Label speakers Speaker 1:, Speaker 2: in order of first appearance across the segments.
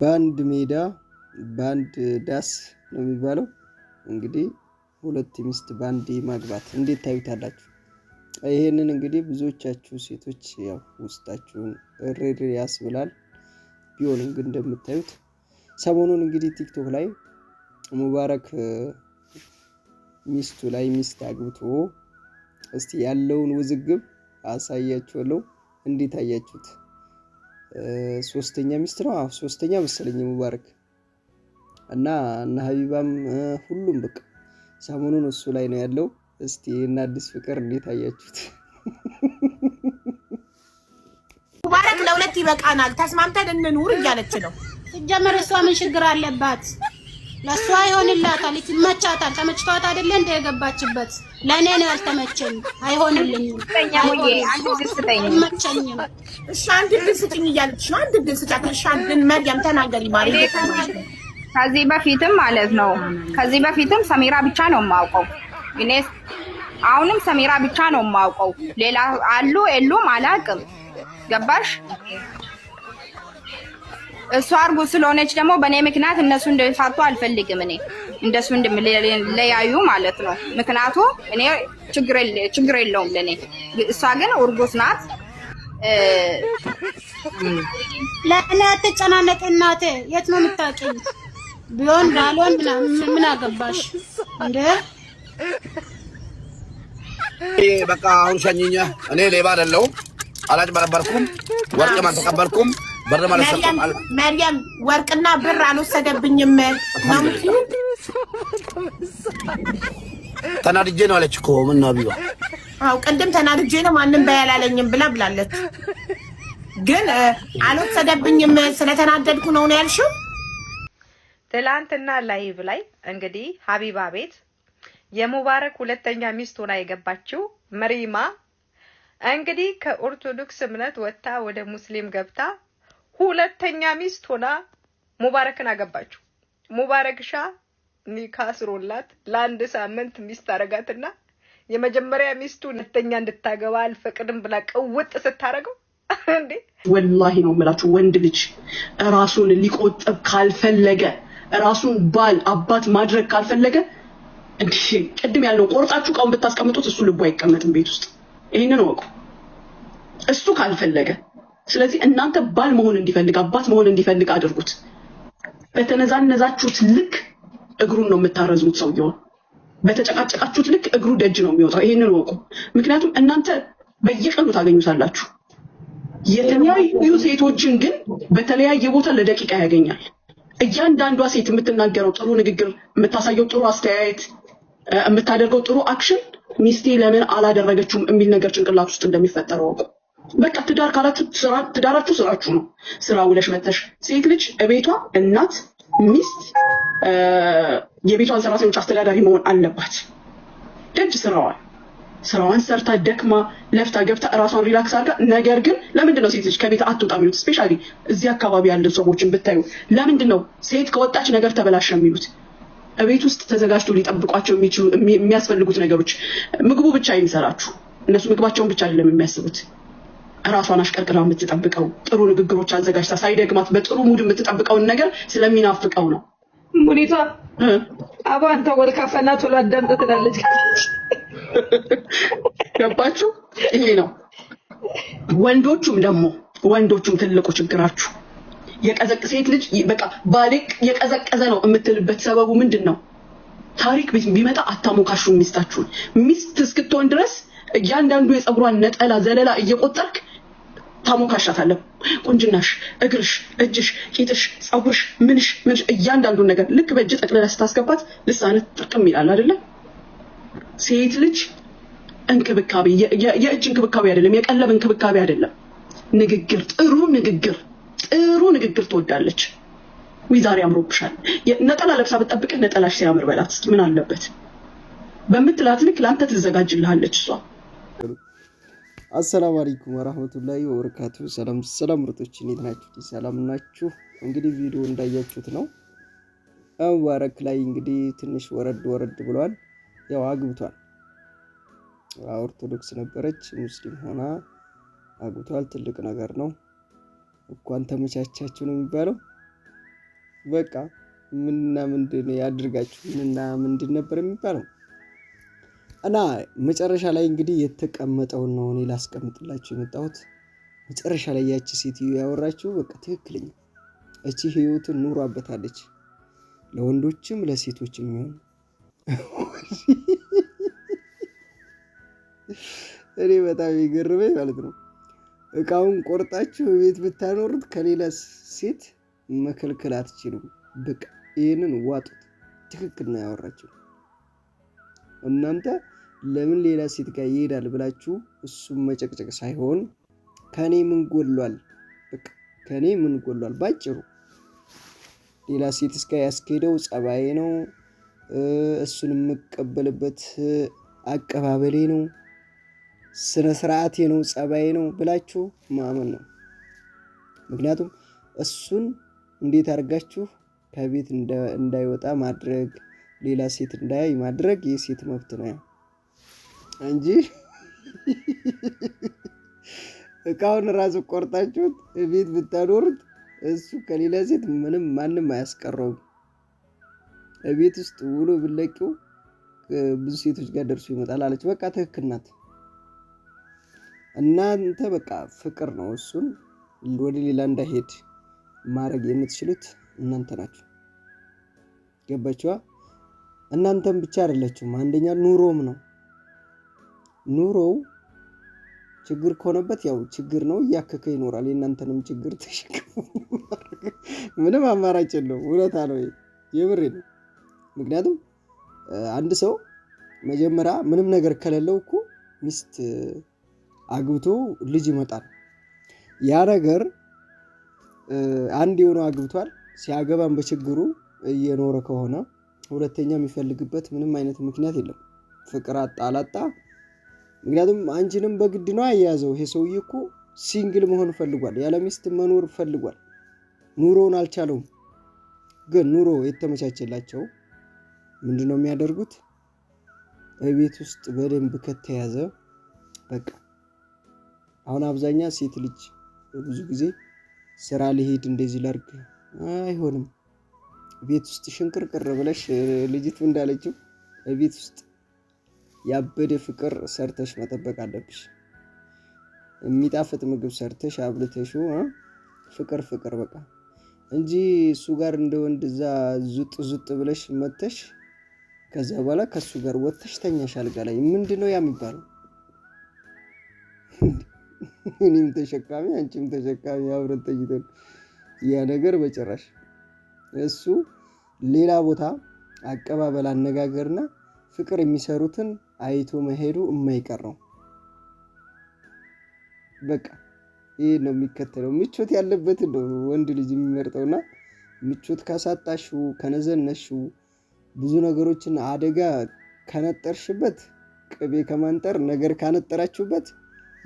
Speaker 1: በአንድ ሜዳ በአንድ ዳስ ነው የሚባለው። እንግዲህ ሁለት ሚስት በአንድ ማግባት እንዴት ታዩታላችሁ? ይሄንን እንግዲህ ብዙዎቻችሁ ሴቶች ያው ውስጣችሁን እርር ያስብላል። ቢሆንም ግን እንደምታዩት ሰሞኑን እንግዲህ ቲክቶክ ላይ ሙባረክ ሚስቱ ላይ ሚስት አግብቶ እስቲ ያለውን ውዝግብ አሳያችኋለሁ። እንዴት አያችሁት? ሶስተኛ ሚስት ነው። ሶስተኛ መሰለኝ ሙባረክ እና ሀቢባም ሁሉም በቃ ሰሞኑን እሱ ላይ ነው ያለው። እስቲ እና አዲስ ፍቅር እንዴት አያችሁት?
Speaker 2: ሙባረክ ለሁለት ይበቃናል ተስማምተን እንኑር እያለች ነው።
Speaker 3: ሲጀመር እሷ ምን ችግር አለባት? ለእሷ ይሆንላታል፣ ይመቻታል። ተመችቷት አይደለ እንደ የገባችበት። ለእኔ ነው ያልተመቸኝ። አይሆንልኝም። አይመቸኝም።
Speaker 2: እሺ አንድ ድል ስጭኝ እያለች ነው። አንድ ድል ስጫት። እሺ አንድን መርያም ተናገሪ ማለት ነው።
Speaker 4: ከዚህ በፊትም ማለት ነው ከዚህ በፊትም ሰሜራ ብቻ ነው የማውቀው እኔ። አሁንም ሰሜራ ብቻ ነው የማውቀው። ሌላ አሉ የሉም አላውቅም። ገባሽ? እሷ አርጉ ስለሆነች ደግሞ በእኔ ምክንያት እነሱ እንደፋቱ አልፈልግም። እኔ እንደሱ እንደምለያዩ ማለት ነው። ምክንያቱም እኔ ችግር የለውም ለኔ። እሷ ግን እርጉዝ ናት።
Speaker 3: ለእኔ አትጨናነቅ እናቴ። የት ነው የምታውቂኝ? ቢሆን ባልሆን ምን አገባሽ እንዴ?
Speaker 5: በቃ አሁን ሸኝኛ። እኔ ሌባ አይደለሁም፣ አላጭበረበርኩም፣ ወርቅም አልተቀበልኩም፣ ብር ማለት ነው።
Speaker 2: መርያም ወርቅና ብር አልወሰደብኝም ነው የምትይው?
Speaker 5: ተናድጄ ነው አለች እኮ። ምን ነው ቢባ?
Speaker 2: አው ቅድም ተናድጄ ነው ማንንም በያላለኝም ብላለች። ግን አልወሰደብኝም ስለተናደድኩ ነው ያልሽው?
Speaker 6: ትላንትና ላይቭ ላይ እንግዲህ ሀቢባ ቤት የሙባረክ ሁለተኛ ሚስት ሆና የገባችው መሪማ እንግዲህ ከኦርቶዶክስ እምነት ወጣ ወደ ሙስሊም ገብታ ሁለተኛ ሚስት ሆና ሙባረክን አገባችው። ሙባረክሻ ኒካ አስሮላት ለአንድ ሳምንት ሚስት አረጋትና የመጀመሪያ ሚስቱ ሁለተኛ እንድታገባ አልፈቅድም ብላ ቀውጥ ስታረገው እንዴ!
Speaker 7: ወላሂ ነው የምላችሁ፣ ወንድ ልጅ ራሱን ሊቆጠብ ካልፈለገ፣ ራሱን ባል አባት ማድረግ ካልፈለገ እንዴ ቅድም ያለው ቆርጣችሁ ቃውን ብታስቀምጡት እሱ ልቡ አይቀመጥም ቤት ውስጥ። ይሄንን ወቁ። እሱ ካልፈለገ ስለዚህ እናንተ ባል መሆን እንዲፈልግ አባት መሆን እንዲፈልግ አድርጉት። በተነዛነዛችሁት ልክ እግሩን ነው የምታረዙት ሰውየው። በተጨቃጨቃችሁት ልክ እግሩ ደጅ ነው የሚወጣው። ይሄንን ወቁ። ምክንያቱም እናንተ በየቀኑ ታገኙታላችሁ። የተለያዩ ሴቶችን ግን በተለያየ ቦታ ለደቂቃ ያገኛል። እያንዳንዷ ሴት የምትናገረው ጥሩ ንግግር፣ የምታሳየው ጥሩ አስተያየት፣ የምታደርገው ጥሩ አክሽን ሚስቴ ለምን አላደረገችውም የሚል ነገር ጭንቅላት ውስጥ እንደሚፈጠር ወቁ። በቃ ትዳር ካላችሁ ትዳራችሁ ስራችሁ ነው። ስራ ውለሽ መተሽ ሴት ልጅ እቤቷ እናት፣ ሚስት፣ የቤቷን ሰራተኞች አስተዳዳሪ መሆን አለባት። ደጅ ስራዋን ሰርታ ደክማ ለፍታ ገብታ ራሷን ሪላክስ አድርጋ። ነገር ግን ለምንድነው ሴት ልጅ ከቤት አትወጣ የሚሉት? ስፔሻሊ እዚህ አካባቢ ያሉ ሰዎችን ብታዩ ለምንድነው ሴት ከወጣች ነገር ተበላሸ የሚሉት? እቤት ውስጥ ተዘጋጅቶ ሊጠብቋቸው የሚችሉ የሚያስፈልጉት ነገሮች ምግቡ ብቻ ይንሰራችሁ። እነሱ ምግባቸውን ብቻ አይደለም የሚያስቡት። ራሷን አሽቀርቅራ የምትጠብቀው ጥሩ ንግግሮች አዘጋጅታ ሳይደግማት በጥሩ ሙድ የምትጠብቀውን ነገር ስለሚናፍቀው ነው።
Speaker 8: ሙኒቷ አባንተ ወልካፈና ቶሎ አዳምጥ ትላለች።
Speaker 7: ገባችሁ? ይሄ ነው። ወንዶቹም ትልቁ ችግራችሁ ሴት ልጅ በቃ ባልቅ የቀዘቀዘ ነው የምትልበት ሰበቡ ምንድነው? ታሪክ ቢመጣ አታሞካሹ ሚስታችሁን። ሚስት እስክትሆን ድረስ እያንዳንዱ የፀጉሯን ነጠላ ዘለላ እየቆጠርክ ታሞካሻታለህ። ቁንጅናሽ፣ እግርሽ፣ እጅሽ፣ ቂጥሽ፣ ፀጉርሽ፣ ምንሽ እያንዳንዱ ነገር ልክ በእጅ ጠቅልለህ ስታስገባት ልሳንህ ጥርቅም ይላል አይደለ? ሴት ልጅ እንክብካቤ የእጅ እንክብካቤ አይደለም፣ የቀለብ እንክብካቤ አይደለም። ንግግር፣ ጥሩ ንግግር ትወዳለች። ዛሬ አምሮብሻል። ነጠላ ለብሳ ብትጠብቅህ ነጠላሽ ሲያምር በላት እስኪ ምን አለበት? በምትላት ልክ ላንተ ትዘጋጅልሃለች እሷ።
Speaker 1: አሰላሙ አለይኩም ወራህመቱላሂ ወበረካቱ። ሰላም ምርጦች፣ እንዴት ናችሁ? ሰላም ናችሁ? እንግዲህ ቪዲዮ እንዳያችሁት ነው። ሙባረክ ላይ እንግዲህ ትንሽ ወረድ ብሏል። ያው አግብቷል። ኦርቶዶክስ ነበረች፣ ሙስሊም ሆና አግብቷል። ትልቅ ነገር ነው። እንኳን ተመቻቻችሁ ነው የሚባለው። በቃ ምንና ምንድን ያድርጋችሁ ምንና ምንድን ነበር የሚባለው። እና መጨረሻ ላይ እንግዲህ የተቀመጠውን ነው እኔ ላስቀምጥላችሁ የመጣሁት። መጨረሻ ላይ ያቺ ሴትዮ ያወራችሁ በቃ ትክክለኛ እቺ ህይወትን ኑሯበታለች፣ ለወንዶችም ለሴቶችም የሚሆን እኔ በጣም ይገርመኝ ማለት ነው። እቃውን ቆርጣችሁ ቤት ብታኖሩት ከሌላ ሴት መከልከል አትችሉም። በቃ ይህንን ዋጡት። ትክክል ነው ያወራችሁ። እናንተ ለምን ሌላ ሴት ጋር ይሄዳል ብላችሁ እሱም መጨቅጨቅ ሳይሆን ከኔ ምን ጎሏል፣ በቃ ከኔ ምን ጎሏል። ባጭሩ ሌላ ሴት እስከ ያስኬደው ጸባዬ ነው፣ እሱን የምቀበልበት አቀባበሌ ነው፣ ስነ ስርዓቴ ነው፣ ጸባዬ ነው ብላችሁ ማመን ነው። ምክንያቱም እሱን እንዴት አድርጋችሁ ከቤት እንዳይወጣ ማድረግ፣ ሌላ ሴት እንዳያይ ማድረግ የሴት መብት ነው እንጂ እቃውን ራሱ ቆርጣችሁት ቤት ብታኖሩት እሱ ከሌላ ሴት ምንም ማንም አያስቀረውም። ቤት ውስጥ ውሎ ብለቂው ብዙ ሴቶች ጋር ደርሶ ይመጣል አለች። በቃ ትክክል ናት። እናንተ በቃ ፍቅር ነው እሱን ወደ ሌላ እንዳይሄድ ማድረግ የምትችሉት እናንተ ናችሁ። ገባችኋ? እናንተም ብቻ አይደላችሁም። አንደኛ ኑሮም ነው። ኑሮው ችግር ከሆነበት ያው ችግር ነው፣ እያከከ ይኖራል። የእናንተንም ችግር ተሸክሞ ምንም አማራጭ የለውም። እውነታ ነው፣ የምሬ ነው። ምክንያቱም አንድ ሰው መጀመሪያ ምንም ነገር ከሌለው እኮ ሚስት አግብቶ ልጅ ይመጣል። ያ ነገር አንድ የሆነ አግብቷል፣ ሲያገባም በችግሩ እየኖረ ከሆነ ሁለተኛ የሚፈልግበት ምንም አይነት ምክንያት የለም። ፍቅር አጣ አላጣ፣ ምክንያቱም አንቺንም በግድ ነው አያያዘው። ይሄ ሰውዬ እኮ ሲንግል መሆን ፈልጓል፣ ያለ ሚስት መኖር ፈልጓል። ኑሮውን አልቻለውም። ግን ኑሮ የተመቻቸላቸው ምንድነው የሚያደርጉት? በቤት ውስጥ በደንብ ከተያዘ በቃ አሁን አብዛኛ ሴት ልጅ ብዙ ጊዜ ስራ ሊሄድ እንደዚህ ላርግ አይሆንም። ቤት ውስጥ ሽንቅርቅር ብለሽ ልጅቱ እንዳለችው ቤት ውስጥ ያበደ ፍቅር ሰርተሽ መጠበቅ አለብሽ። የሚጣፍጥ ምግብ ሰርተሽ አብልተሽ ፍቅር ፍቅር በቃ እንጂ እሱ ጋር እንደ ወንድ እዛ ዙጥ ብለሽ መተሽ ከዛ በኋላ ከሱ ጋር ወተሽ ተኛሽ አልጋ ላይ ምንድነው ያ የሚባለው? እኔም ተሸካሚ አንቺም ተሸካሚ አብረን ተኝተን ያ ነገር በጭራሽ። እሱ ሌላ ቦታ አቀባበል አነጋገርና ፍቅር የሚሰሩትን አይቶ መሄዱ የማይቀር ነው። በቃ ይሄ ነው የሚከተለው። ምቾት ያለበት ነው ወንድ ልጅ የሚመርጠውና ምቾት ካሳጣሽው፣ ከነዘነሽው፣ ብዙ ነገሮችን አደጋ ከነጠርሽበት፣ ቅቤ ከማንጠር ነገር ካነጠራችሁበት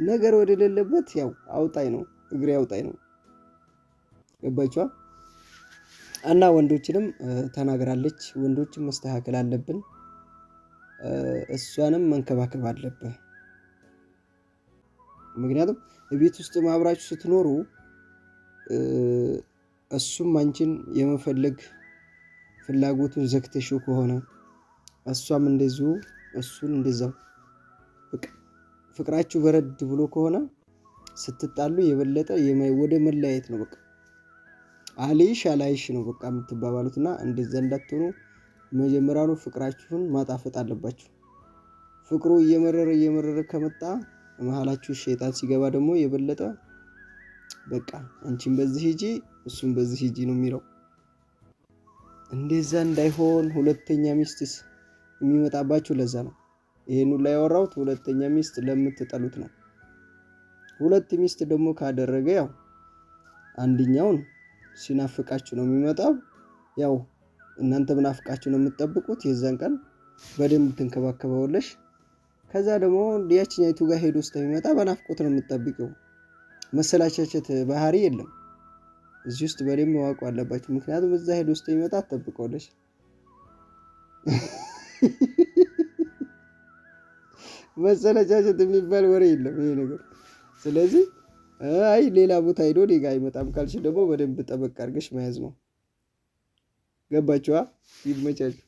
Speaker 1: ነገር ወደ ሌለበት ያው አውጣኝ ነው፣ እግሬ አውጣኝ ነው። ገባችኋ? እና ወንዶችንም ተናግራለች። ወንዶችን መስተካከል አለብን፣ እሷንም መንከባከብ አለብህ። ምክንያቱም ቤት ውስጥ አብራችሁ ስትኖሩ እሱም አንቺን የመፈለግ ፍላጎቱን ዘግተሽው ከሆነ እሷም እንደዚሁ እሱን እንደዛው ፍቅራችሁ በረድ ብሎ ከሆነ ስትጣሉ የበለጠ ወደ መለያየት ነው። በቃ አልይሽ አላይሽ ነው በቃ የምትባባሉትና እንደዛ እንዳትሆኑ መጀመሪያውኑ ፍቅራችሁን ማጣፈጥ አለባችሁ። ፍቅሩ እየመረረ ከመጣ መሀላችሁ ሸይጣን ሲገባ ደግሞ የበለጠ በቃ አንቺም በዚህ ሂጂ እሱም በዚህ ሂጂ ነው የሚለው። እንደዛ እንዳይሆን ሁለተኛ ሚስትስ የሚመጣባችሁ ለዛ ነው። ይሄን ሁሉ ያወራሁት ሁለተኛ ሚስት ለምትጠሉት ነው። ሁለት ሚስት ደግሞ ካደረገ ያው አንደኛውን ሲናፍቃችሁ ነው የሚመጣው። ያው እናንተ ምናፍቃችሁ ነው የምትጠብቁት። የዛን ቀን በደንብ ትንከባከበውለሽ። ከዛ ደግሞ ያቺኛይቱ ጋር ሄዶ ስለሚመጣ በናፍቆት ነው የምትጠብቂው። መሰላቸት ባህሪ የለም እዚህ ውስጥ በደንብ ማወቅ አለባችሁ። ምክንያቱም እዛ ሄዶ ስለሚመጣ አትጠብቀውለሽ። መሰላቸት የሚባል ወሬ የለም ይሄ ነገር። ስለዚህ አይ ሌላ ቦታ ሄዶ ሌጋ አይመጣም ካልሽ ደግሞ በደንብ ጠበቅ አድርገሽ መያዝ ነው። ገባችኋ? ይመቻችሁ።